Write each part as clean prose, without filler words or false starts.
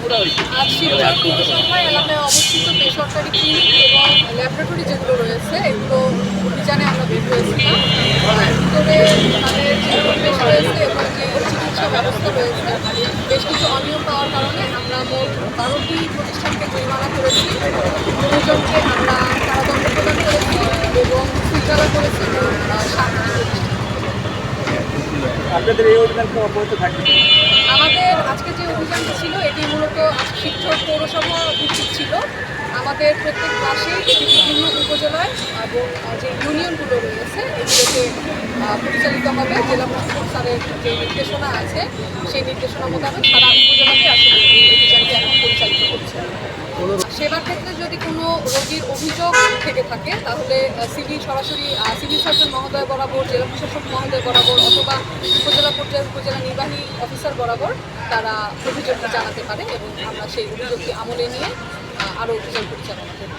আজ শিবচর পৌরসভা এলাকায় অবস্থিত বেসরকারি ক্লিনিক এবং ল্যাবরেটরি যেগুলো রয়েছে এগুলো অভিযানে আমরা বের হয়েছিলাম। ভিতরে তাদের যে পরিবেশ রয়েছে এবং যে চিকিৎসা ব্যবস্থা রয়েছে বেশ কিছু অনিয়ম পাওয়ার কারণে আমরা মোট 12টি প্রতিষ্ঠানকে জরিমানা করেছি, 2জনকে আমরা কারাদণ্ড প্রদান করেছি এবং সিলগালা করেছি 7টি প্রতিষ্ঠান। আপনাদের এই অভিযান অব্যাহত থাকবে? আমাদের আজকে যে অভিযানটা ছিল এটি মূলত শিবচর পৌরসভা ভিত্তিক ছিল। আমাদের প্রত্যেক মাসে এটি বিভিন্ন উপজেলায় এবং যে ইউনিয়নগুলো রয়েছে এগুলোকে পরিচালিত হবে। জেলা প্রশাসক স্যারের যে নির্দেশনা আছে সেই নির্দেশনা মোতাবেক সারা উপজেলাতে আসলে এই অভিযানটি এখন পরিচালিত হচ্ছে। সেবার ক্ষেত্রে যদি কোনো রোগীর অভিযোগ থেকে থাকে তাহলে সরাসরি সিভিল সার্জন মহোদয় বরাবর, জেলা প্রশাসক মহোদয় বরাবর অথবা উপজেলা পর্যায়ের উপজেলা নির্বাহী অফিসার বরাবর তারা অভিযোগটি জানাতে পারে এবং আমরা সেই অভিযোগটি আমলে নিয়ে আরও অভিযান পরিচালনা করব।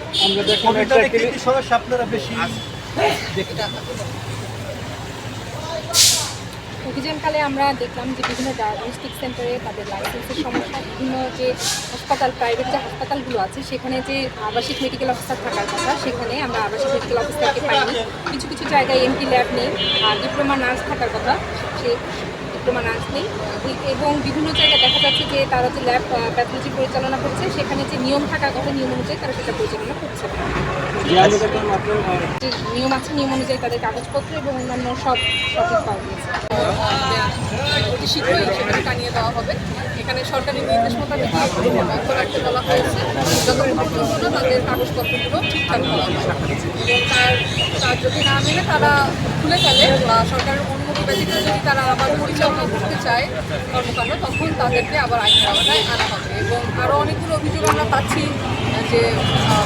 অভিযানকালে আমরা দেখলাম যে বিভিন্ন ডায়াগনস্টিক সেন্টারে তাদের লাইসেন্সের সমস্যা, বিভিন্ন যে হাসপাতাল, প্রাইভেট যে হাসপাতালগুলো আছে সেখানে যে আবাসিক মেডিকেল অফিসার থাকার কথা সেখানে আমরা আবাসিক মেডিকেল অফিসারকে পাইনি। কিছু কিছু জায়গায় এমটি ল্যাব নেই, আর ডিপ্লোমা নার্স থাকার কথা সেই ডিপ্লোমা নার্স নেই এবং বিভিন্ন জায়গায় দেখা যাচ্ছে যে তারা যে ল্যাব প্যাথোলজি পরিচালনা করছে সেখানে যে নিয়ম থাকার কথা নিয়ম অনুযায়ী তারা সেটা পরিচালনা করছে না। যে নিয়ম আছে নিয়ম অনুযায়ী তাদের কাগজপত্র এবং অন্যান্য সব সঠিক পাওয়া গিয়েছে। অতি শীঘ্রই সেখানে টানিয়ে দেওয়া হবে। এখানে সরকারি নির্দেশ মোতাবেক বন্ধ রাখতে বলা হয়েছে যতক্ষণ পর্যন্ত না তাদের কাগজপত্রগুলো ঠিকঠাক করা হয় এবং তার যদি না মেনে তারা খুলে ফেলে বা সরকারের অনুমতি ব্যতীত যদি তারা আবার পরিচালনা করতে চায় কর্মকাণ্ড তখন তাদেরকে আবার আইন আওতায় আনা হবে। এবং আরও অনেকগুলো অভিযোগ আমরা পাচ্ছি যে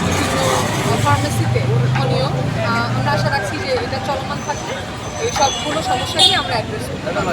বিভিন্ন ফার্মেসিতে অনিয়ম। আমরা আশা রাখছি যে এটা চলমান থাকলে এই সবগুলো সমস্যাকে আমরা অ্যাড্রেস করতে পারবো।